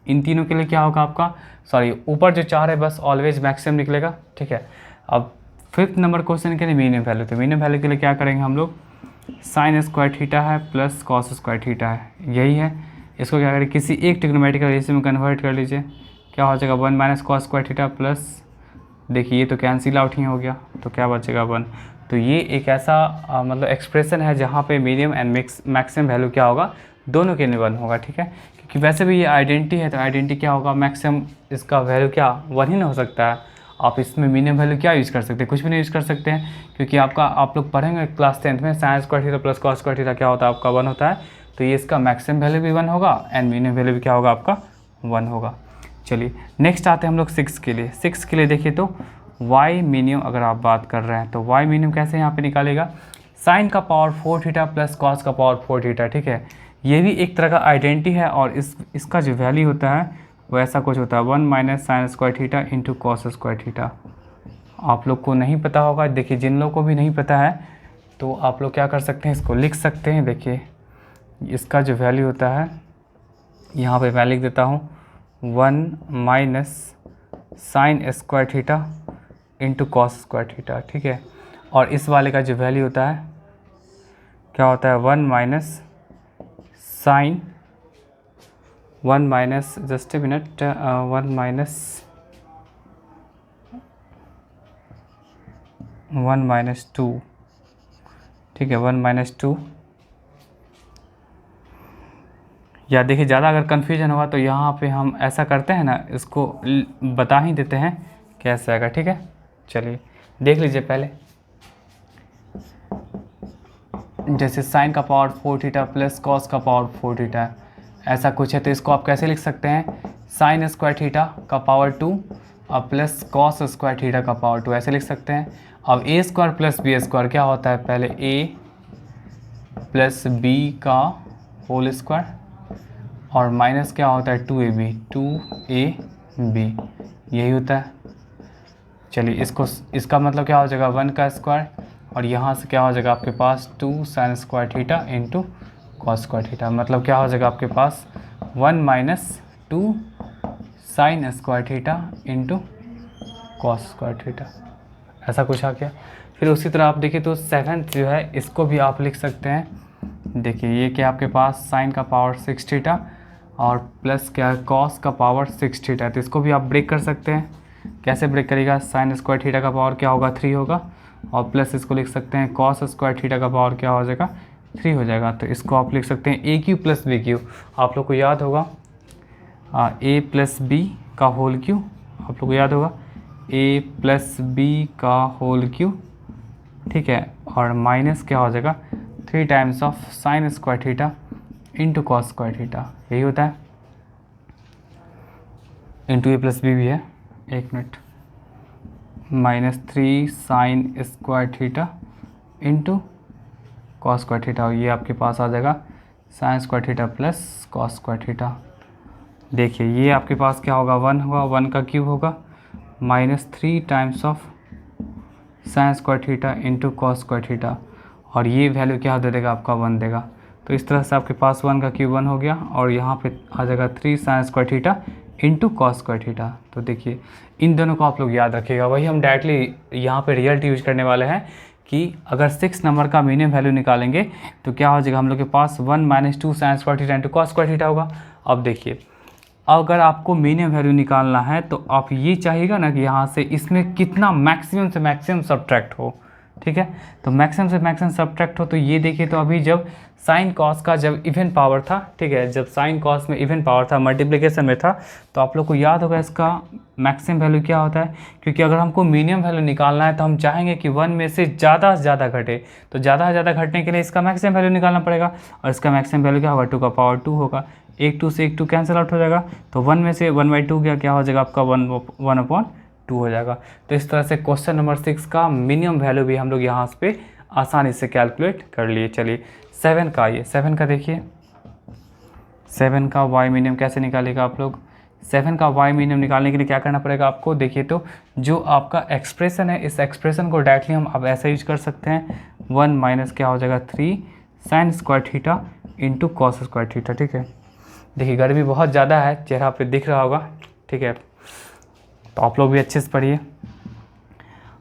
इन तीनों के लिए क्या होगा आपका, सॉरी ऊपर जो 4 है बस ऑलवेज मैक्सिमम निकलेगा। ठीक है, अब 5th नंबर क्वेश्चन के लिए मिनिमम वैल्यू, तो मिनिमम वैल्यू के लिए क्या करेंगे हम लोग, साइन स्क्वायर थीटा है प्लस कॉस स्क्वायर थीटा है, यही है। इसको क्या करें, किसी एक ट्रिग्नोमेट्रिकल रेशियो में कन्वर्ट कर लीजिए, क्या हो जाएगा, 1 minus cos square theta plus, देखिए ये तो कैंसिल आउट ही हो गया, तो क्या बचेगा 1। तो ये एक ऐसा मतलब एक्सप्रेशन है जहाँ पे मिनिमम एंड मैक्सिमम वैल्यू क्या होगा, दोनों के लिए 1 होगा। ठीक है, क्योंकि वैसे भी ये आइडेंटिटी है, तो आइडेंटिटी क्या होगा, मैक्सिमम इसका वैल्यू क्या 1 ही ना हो सकता है। आप इसमें मिनिमम वैल्यू क्या यूज़ कर सकते हैं, कुछ भी नहीं यूज़ कर सकते हैं, क्योंकि आप लोग पढ़ेंगे क्लास 10th में sign square theta plus cos square theta क्या होता है, आपका 1 होता है। तो ये इसका मैक्सिमम वैल्यू भी 1 होगा एंड मिनिमम वैल्यू भी क्या होगा आपका, 1 होगा। चलिए नेक्स्ट आते हैं हम लोग 6 के लिए। 6 के लिए देखिए तो y मिनिमम अगर आप बात कर रहे हैं तो y मिनिमम कैसे यहाँ पे निकालेगा, साइन का पावर 4 थीटा प्लस कॉस का पावर 4 थीटा। ठीक है, ये भी एक तरह का आइडेंटिटी है, और इसका जो वैल्यू होता है वो ऐसा कुछ होता है, 1 minus sign square theta into cos square theta. आप लोग को नहीं पता होगा, देखिए जिन लोगों को भी नहीं पता है तो आप लोग क्या कर सकते हैं, इसको लिख सकते हैं। देखिए इसका जो वैल्यू होता है, यहाँ पे मैं लिख देता हूँ, 1 minus sign square theta into cos square theta. ठीक है, और इस वाले का जो वैल्यू होता है क्या होता है, 1 minus sine, 1 minus, just a minute, 1 minus 2। ठीक है, 1 माइनस 2, या देखिए ज़्यादा अगर कन्फ्यूजन होगा तो यहाँ पे हम ऐसा करते हैं ना, इसको बता ही देते हैं कैसे आएगा। ठीक है, चलिए देख लीजिए पहले, जैसे साइन का पावर 4 थीटा प्लस कॉस का पावर 4 थीटा ऐसा कुछ है, तो इसको आप कैसे लिख सकते हैं, साइन स्क्वायर थीटा का पावर 2 और प्लस कॉस स्क्वायर थीटा का पावर 2, ऐसे लिख सकते हैं। अब ए स्क्वायर प्लस बी स्क्वायर क्या होता है, पहले ए प्लस बी का होल स्क्वायर, और माइनस क्या होता है 2ab, 2ab, यही होता है। चलिए इसका मतलब क्या हो जाएगा, 1 का स्क्वायर, और यहाँ से क्या हो जाएगा आपके पास 2 sign square theta into cos square theta, मतलब क्या हो जाएगा आपके पास 1 minus 2 sign square theta into cos square theta, ऐसा कुछ आ गया। फिर उसी तरह आप देखिए तो 7th जो है, इसको भी आप लिख सकते हैं। देखिए ये क्या आपके पास साइन का पावर 6 थीटा और प्लस क्या कॉस का पावर 6 थीटा, तो इसको भी आप ब्रेक कर सकते हैं। कैसे ब्रेक करेगा, साइन स्क्वायर थीटा का पावर क्या होगा, 3 होगा, और प्लस इसको लिख सकते हैं कॉस स्क्वायर थीटा का पावर क्या हो जाएगा, 3 हो जाएगा। तो इसको आप लिख सकते हैं ए क्यू प्लस बी क्यू, आप लोग को याद होगा ए प्लस बी का होल क्यू, आप लोग को याद होगा ए प्लस बी का होल क्यू। ठीक है, और माइनस क्या हो जाएगा 3 times of sine square theta into cos square theta, यही होता है, इंटू ए प्लस बी भी है, एक minute, minus 3 sign square theta into cos square theta, ये आपके पास आ जाएगा sine square theta plus cos square theta. देखिए ये आपके पास क्या होगा, 1 होगा, 1 का क्यूब होगा, minus 3 times of sine square theta into cos square theta, और ये वैल्यू क्या दे देगा आपका 1 देगा। तो इस तरह से आपके पास 1 का क्यूब 1 हो गया, और यहाँ पे आ जाएगा 3 sign square theta into cos square theta. तो देखिए इन दोनों को आप लोग याद रखिएगा, वही हम डायरेक्टली यहाँ पे रिजल्ट यूज करने वाले हैं कि अगर 6 नंबर का मिनिमम वैल्यू निकालेंगे तो क्या हो जाएगा हम लोग के पास 1 minus 2 sign square theta into cos square theta होगा। अब देखिए अगर आपको मिनिमम वैल्यू निकालना है तो आप ये चाहिएगा ना कि यहाँ से इसमें कितना मैक्सिमम से मैक्सिमम सब्ट्रैक्ट हो, ठीक है। तो मैक्सिमम से मैक्सिमम सब्ट्रैक्ट हो, तो ये देखिए, तो अभी जब साइन कॉस का जब इवन पावर था, ठीक है, जब साइन कॉस में इवन पावर था, मल्टीप्लिकेशन में था, तो आप लोग को याद होगा इसका मैक्सिमम वैल्यू क्या होता है। क्योंकि अगर हमको मिनिमम वैल्यू निकालना है तो हम चाहेंगे कि 1 में से ज़्यादा से ज़्यादा घटे, तो ज़्यादा से ज़्यादा घटने के लिए इसका मैक्सिमम वैल्यू निकालना पड़ेगा। और इसका मैक्सिमम वैल्यू क्या होगा, 2 का पावर 2 होगा। 1 2 से 1 2 कैंसिल आउट हो जाएगा, तो 1 में से 1/2 क्या हो जाएगा आपका 1/2 हो जाएगा। तो इस तरह से क्वेश्चन नंबर 6 का मिनिमम वैल्यू भी हम लोग यहाँ पे आसानी से कैलकुलेट कर लिए। चलिए 7 का, ये 7 का देखिए, 7 का वाई मिनिमम कैसे निकालेगा आप लोग। 7 का वाई मिनिमम निकालने के लिए क्या करना पड़ेगा आपको, देखिए, तो जो आपका एक्सप्रेशन है, इस एक्सप्रेशन को डायरेक्टली हम अब ऐसा यूज कर सकते हैं, 1 माइनस क्या हो जाएगा 3 sign square theta into cos square theta, ठीक है। देखिए गर्मी बहुत ज़्यादा है, चेहरा पे दिख रहा होगा, ठीक है, तो आप लोग भी अच्छे से पढ़िए।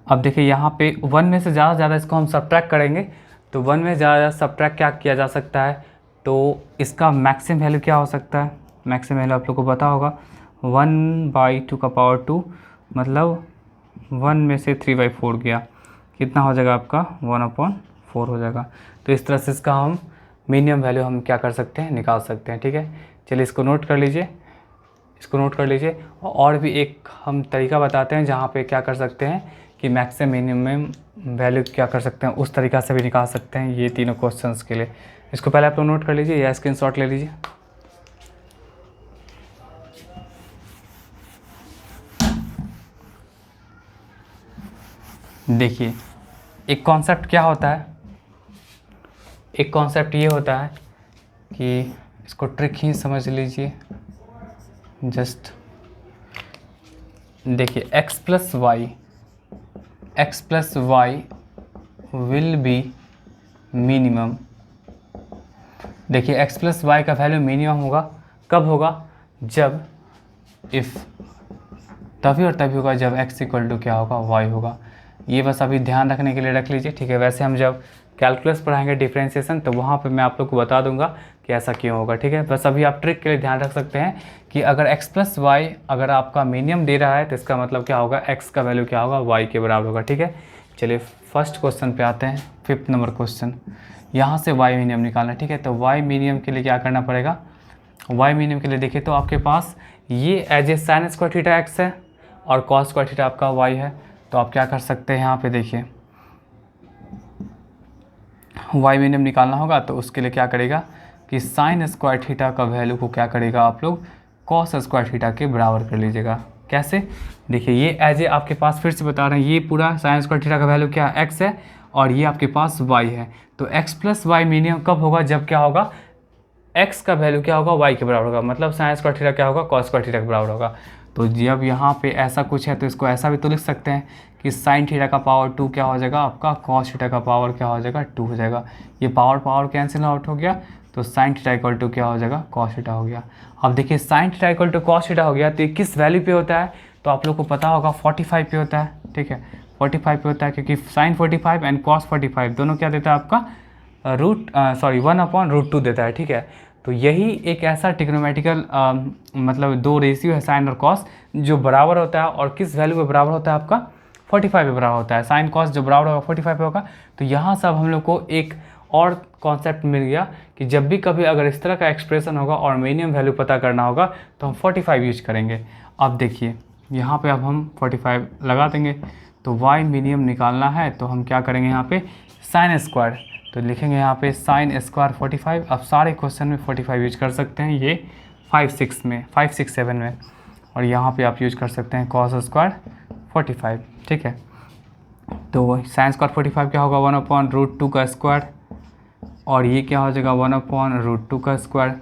अब देखिए यहाँ पे 1 में से ज़्यादा से ज़्यादा इसको हम सब्ट्रैक्ट करेंगे, तो 1 में ज़्यादा सब्ट्रैक्ट क्या किया जा सकता है, तो इसका मैक्सिमम वैल्यू क्या हो सकता है। मैक्सिमम वैल्यू आप लोग को पता होगा 1/2 का पावर 2, मतलब 1 में से 3/4 गया, कितना हो जाएगा आपका 1/4 हो जाएगा। तो इस तरह से इसका हम मिनिमम वैल्यू हम क्या कर सकते हैं, निकाल सकते हैं, ठीक है। चलिए इसको नोट कर लीजिए, इसको नोट कर लीजिए। और भी एक हम तरीका बताते हैं जहाँ पे क्या कर सकते हैं कि मैक्सिमम मिनिमम वैल्यू क्या कर सकते हैं, उस तरीक़ा से भी निकाल सकते हैं ये तीनों क्वेश्चंस के लिए। इसको पहले आप लोग नोट कर लीजिए या स्क्रीनशॉट ले लीजिए। देखिए एक कॉन्सेप्ट क्या होता है, एक कॉन्सेप्ट ये होता है कि इसको ट्रिक ही समझ लीजिए। जस्ट देखिए x plus Y will be minimum. देखिए x प्लस वाई का वैल्यू मिनिमम होगा, कब होगा, जब इफ़ तभी और तभी होगा जब x इक्वल टू क्या होगा, y होगा। ये बस अभी ध्यान रखने के लिए रख लीजिए, ठीक है। वैसे हम जब कैलकुलस पढ़ाएंगे डिफरेंशिएशन, तो वहाँ पे मैं आप लोग को बता दूंगा कि ऐसा क्यों होगा, ठीक है। बस अभी आप ट्रिक के लिए ध्यान रख सकते हैं कि अगर x प्लस वाई अगर आपका मिनिमम दे रहा है तो इसका मतलब क्या होगा, x का वैल्यू क्या होगा, y के बराबर होगा, ठीक है। चलिए फर्स्ट क्वेश्चन पे आते हैं, 5th नंबर क्वेश्चन। यहाँ से y मिनिमम निकालना, ठीक है। तो y मिनिमम के लिए क्या करना पड़ेगा, y मिनिमम के लिए देखिए तो आपके पास ये as a sine square theta x है और कॉस स्क्वायर थीटा आपका y है। तो आप क्या कर सकते हैं, यहाँ पे देखिए y मिनिमम निकालना होगा, तो उसके लिए क्या करेगा कि साइन स्क्वायर थीटा का वैल्यू को क्या करेगा आप लोग, कॉस स्क्वायर थीटा के बराबर कर लीजिएगा। कैसे, देखिए ये एज ए आपके पास फिर से बता रहे हैं, ये पूरा साइन स्क्वायर थीटा का वैल्यू क्या x है और ये आपके पास y है। तो x प्लस वाई मिनिमम कब होगा, जब क्या होगा, x का वैल्यू क्या होगा, y के बराबर होगा, मतलब साइन स्क्वायर थीटा क्या होगा, कॉस स्क्वायर थीटा के बराबर होगा। तो जब यहाँ पे ऐसा कुछ है तो इसको ऐसा भी तो लिख सकते हैं कि साइन थीटा का पावर 2 क्या हो जाएगा आपका, कॉस थीटा का पावर क्या हो जाएगा, 2 हो जाएगा। ये पावर कैंसिल आउट हो गया, तो साइन थीटा इक्वल टू क्या हो जाएगा, कॉस थीटा हो गया। अब देखिए sine theta equal to cos theta हो गया, तो ये किस वैल्यू पे होता है, तो आप लोग को पता होगा 45 पे होता है, ठीक है। 45 पे होता है क्योंकि साइन 45 एंड कॉस 45 दोनों क्या देता है आपका, 1/√2 देता है, ठीक है। तो यही एक ऐसा ट्रिग्नोमेट्रिकल मतलब दो रेशियो है साइन और कॉस जो बराबर होता है, और किस वैल्यू पे बराबर होता है आपका, 45 पे बराबर होता है। साइन कॉस जो बराबर होगा 45 पे होगा। तो यहाँ सब हम लोग को एक और कॉन्सेप्ट मिल गया कि जब भी कभी अगर इस तरह का एक्सप्रेशन होगा और मिनिमम वैल्यू पता करना होगा तो हम 45 यूज करेंगे। अब देखिए यहाँ पे अब हम 45 लगा देंगे, तो y मिनिमम निकालना है तो हम क्या करेंगे, यहाँ पे साइन स्क्वायर, तो लिखेंगे यहाँ पे साइन स्क्वायर 45। अब सारे क्वेश्चन में 45 यूज कर सकते हैं, ये 5 6 में 5 6 7 में, और यहाँ पे आप यूज कर सकते हैं कॉस स्क्वायर 45, ठीक है। तो साइन स्क्वायर 45 क्या होगा, 1/√2 का स्क्वायर, और ये क्या हो जाएगा 1/√2 का स्क्वायर।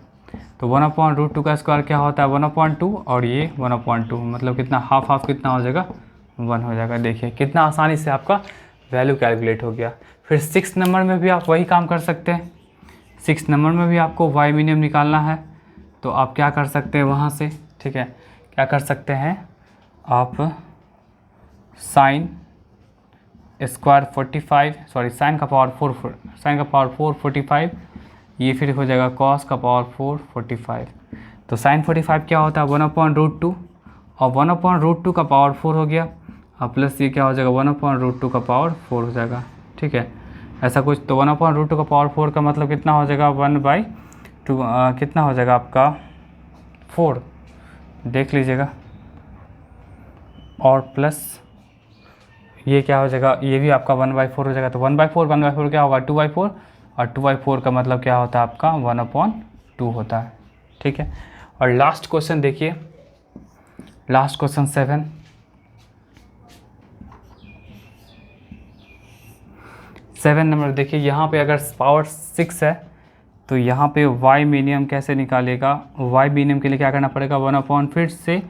तो 1/√2 का स्क्वायर क्या होता है, 1/2, और ये 1/2, मतलब कितना, हाफ कितना हो जाएगा, 1 हो जाएगा। देखिए कितना आसानी से आपका वैल्यू कैलकुलेट हो गया। फिर 6 नंबर में भी आप वही काम कर सकते हैं। 6 नंबर में भी आपको y मिनिमम निकालना है, तो आप क्या कर सकते हैं वहाँ से, ठीक है, क्या कर सकते हैं आप, साइन स्क्वायर 45, सॉरी साइन का पावर 4 45, ये फिर हो जाएगा कॉस का पावर 4 45। तो साइन 45 क्या होता है 1/√2, और 1/√2 का पावर 4 हो गया, और प्लस ये क्या हो जाएगा 1/√2 का पावर 4 हो जाएगा। ठीक है, ऐसा कुछ। तो 1/√2 का पावर 4 का मतलब कितना हो जाएगा 1/2, कितना हो जाएगा आपका 4, देख लीजिएगा। और प्लस ये क्या हो जाएगा, ये भी आपका 1/4 हो जाएगा। तो 1/4 क्या होगा 2/4, और 2/4 का मतलब क्या होता है आपका 1/2 होता है। ठीक है, और लास्ट क्वेश्चन देखिए, लास्ट क्वेश्चन 7 नंबर देखिए। यहाँ पे अगर पावर 6 है तो यहाँ पे y मिनिमम कैसे निकालेगा, y मिनिमम के लिए क्या करना पड़ेगा 1/, फिर से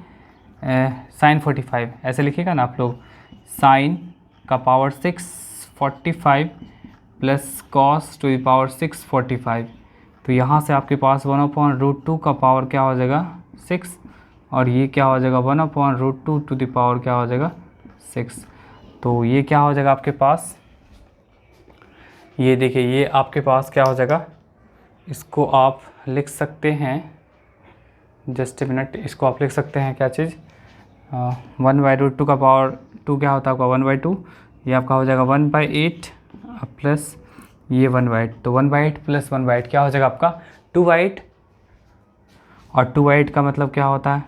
साइन 45 ऐसे लिखिएगा ना आप लोग, साइन का power 6 45 plus cos to the power 6 45। तो यहाँ से आपके पास 1/√2 का पावर क्या हो जाएगा 6, और ये क्या हो जाएगा 1/√2 टू द पावर क्या हो जाएगा 6। तो ये क्या हो जाएगा आपके पास, ये देखिए ये आपके पास क्या हो जाएगा, इसको आप लिख सकते हैं, जस्ट ए मिनट, इसको आप लिख सकते हैं क्या चीज़ 1/√2 का पावर 2 क्या होता है आपका 1/2, ये आपका हो जाएगा 1/8 प्लस ये 1/8। तो 1/8 प्लस 1/8 क्या हो जाएगा आपका 2/8, और 2/8 का मतलब क्या होता है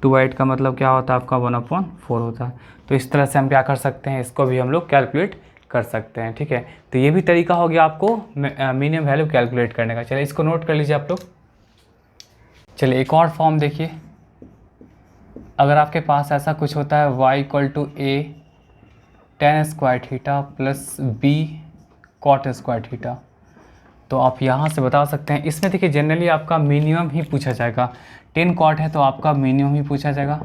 2/8 का मतलब क्या होता है आपका 1/4 होता है। तो इस तरह से हम क्या कर सकते हैं, इसको भी हम लोग कैलकुलेट कर सकते हैं। ठीक है, तो ये भी तरीका हो गया आपको मिनिमम वैल्यू कैलकुलेट करने का। चलिए इसको नोट कर लीजिए आप लोग। चलिए एक और फॉर्म देखिए, अगर आपके पास ऐसा कुछ होता है y = a tan square theta plus b cot square theta, तो आप यहाँ से बता सकते हैं। इसमें देखिए जनरली आपका मिनिमम ही पूछा जाएगा, 10 cot है तो आपका मिनिमम ही पूछा जाएगा,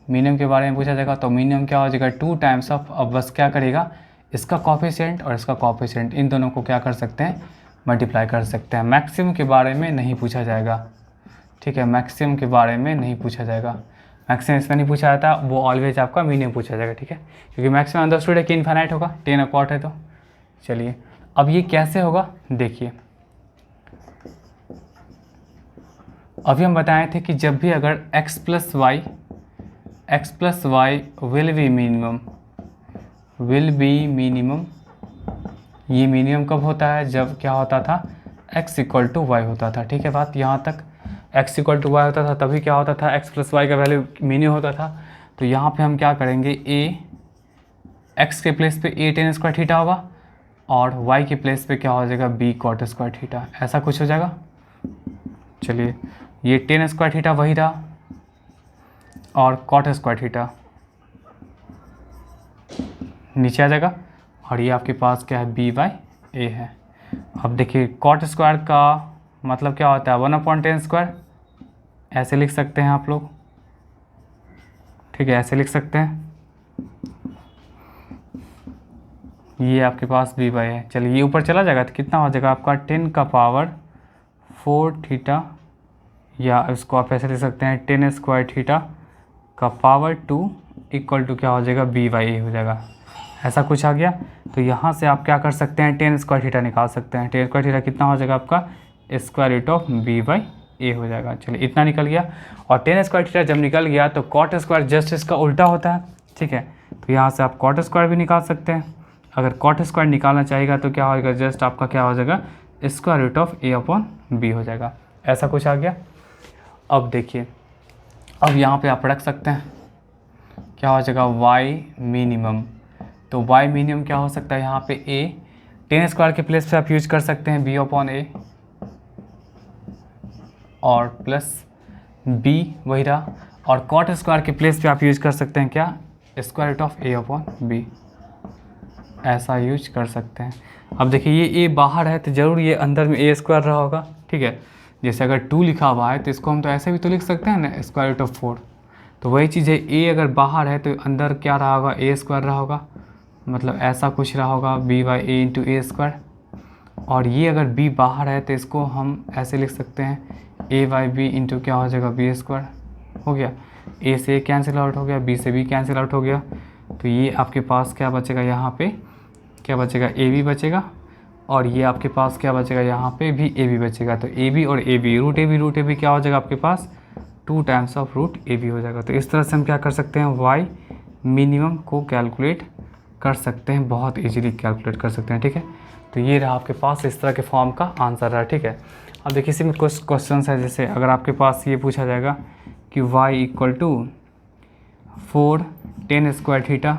मिनिमम के बारे में पूछा जाएगा। तो मिनिमम क्या हो जाएगा 2 टाइम्स ऑफ, अब बस क्या करेगा इसका कॉफिशिएंट और इसका कॉफिशिएंट इन दोनों को क्या कर सकते हैं मल्टीप्लाई कर सकते हैं। मैक्सिमम के बारे में नहीं पूछा जाएगा। ठीक है, मैक्सिमम के बारे में नहीं पूछा जाएगा, मैक्सिमम इसमें नहीं पूछा जाता, वो ऑलवेज आपका मिनिमम पूछा जाएगा। ठीक है, क्योंकि मैक्सिमम अंडरस्टूड है कि इनफाइनाइट होगा, 10 cot है तो। चलिए अब ये कैसे होगा देखिए, अभी हम बताए थे कि जब भी अगर x + y will be minimum, ये मिनिमम कब होता है जब क्या होता था x = y होता था। ठीक है, बात यहाँ तक, x = y होता था तभी क्या होता था x + y का वैल्यू मिनिमम होता था। तो यहाँ पे हम क्या करेंगे x के प्लेस पे a tan स्क्वायर थीटा होगा, और y के प्लेस पे क्या हो जाएगा b cot स्क्वायर थीटा, ऐसा कुछ हो जाएगा। चलिए ये tan स्क्वायर थीटा वही रहा, और cot स्क्वायर थीटा नीचे आ जाएगा, और ये आपके पास क्या है b/a है। अब देखिए cot स्क्वायर का मतलब क्या होता है 1/tan स्क्वायर, ऐसे लिख सकते हैं आप लोग। ठीक है, ऐसे लिख सकते हैं, ये आपके पास b/a है। चलिए ये ऊपर चला जाएगा तो कितना हो जाएगा आपका 10 का पावर 4 थीटा, या इसको आप ऐसे लिख सकते हैं 10 स्क्वायर थीटा का पावर 2 = क्या हो जाएगा b/a हो जाएगा, ऐसा कुछ आ गया। तो यहाँ से आप क्या कर सकते हैं 10 स्क्वायर थीटा निकाल सकते हैं। 10 स्क्वायर थीटा कितना हो जाएगा आपका √b/a हो जाएगा। चलिए इतना निकल गया, और 10 स्क्वायर थीटा जब निकल गया तो cot स्क्वायर जस्ट इसका उल्टा होता है। ठीक है, तो यहाँ से आप cot स्क्वायर भी निकाल सकते हैं। अगर cot स्क्वायर निकालना चाहिएगा तो क्या होगा जस्ट आपका क्या हो जाएगा √a/b हो जाएगा, ऐसा कुछ आ गया। अब देखिए, अब यहाँ पे आप रख सकते हैं क्या हो जाएगा y मिनिमम, तो y मिनिमम क्या हो सकता है यहाँ पे a 10 स्क्वायर के प्लेस पे आप यूज कर सकते हैं b/a, और प्लस b वही रहा, और cot स्क्वायर के प्लेस पे आप यूज कर सकते हैं क्या √a/b, ऐसा यूज कर सकते हैं। अब देखिए ये a बाहर है तो ज़रूर ये अंदर में a² रहा होगा। ठीक है, जैसे अगर 2 लिखा हुआ है तो इसको हम तो ऐसे भी तो लिख सकते हैं ना √4, तो वही चीज़ है a अगर बाहर है तो अंदर क्या रहा होगा a² रहा होगा, मतलब ऐसा कुछ रहा होगा b/a × a²। और ये अगर b बाहर है तो इसको हम ऐसे लिख सकते हैं a/b × क्या हो जाएगा b² हो गया, a से a कैंसिल आउट हो गया, b से b कैंसिल आउट हो गया। तो ये आपके पास क्या बचेगा, यहाँ पे क्या बचेगा a b बचेगा, और ये आपके पास क्या बचेगा, यहाँ पे भी ए बी बचेगा। तो ए बी और A B, root A B क्या हो जाएगा आपके पास, 2 times of root A B हो जाएगा। तो इस तरह से हम क्या कर सकते हैं, वाई मिनिमम को कैलकुलेट कर सकते हैं, बहुत इजीली कैलकुलेट कर सकते हैं। ठीक है, तो ये रहा आपके पास इस तरह के फॉर्म का आंसर रहा। ठीक है, अब देखिए इसी में कुछ क्वेश्चन है, जैसे अगर आपके पास ये पूछा जाएगा कि y equal to 4 tan square theta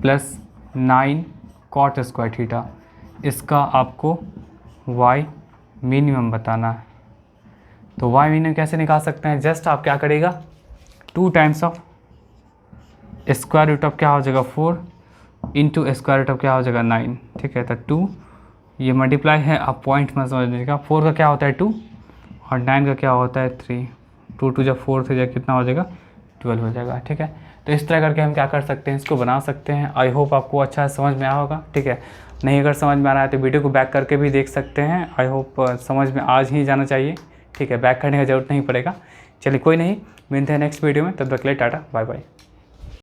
plus 9 cot square theta, इसका आपको y मिनिमम बताना है। तो y मिनिमम कैसे निकाल सकते हैं, जस्ट आप क्या करेगा, 2 times of square root of क्या हो जाएगा 4 इंटू स्क्वायर रूट ऑफ क्या हो जाएगा 9। ठीक है, तो 2 ये मल्टीप्लाई है, आप पॉइंट में समझ लीजिएगा। 4 का क्या होता है 2 और 9 का क्या होता है 3, 2 2 जब 4 से जब कितना हो जाएगा 12 हो जाएगा। ठीक है, तो इस तरह करके हम क्या कर सकते हैं, इसको बना सकते हैं। आई होप आपको अच्छा समझ में आया होगा। ठीक है, नहीं अगर समझ में आ रहा है तो वीडियो को बैक करके भी देख सकते हैं। आई होप समझ में आज ही जाना चाहिए। ठीक है, बैक करने का ज़रूरत नहीं पड़ेगा। चलिए कोई नहीं, मिलते हैं नेक्स्ट वीडियो में, तब तक के लिए टाटा बाय बाय।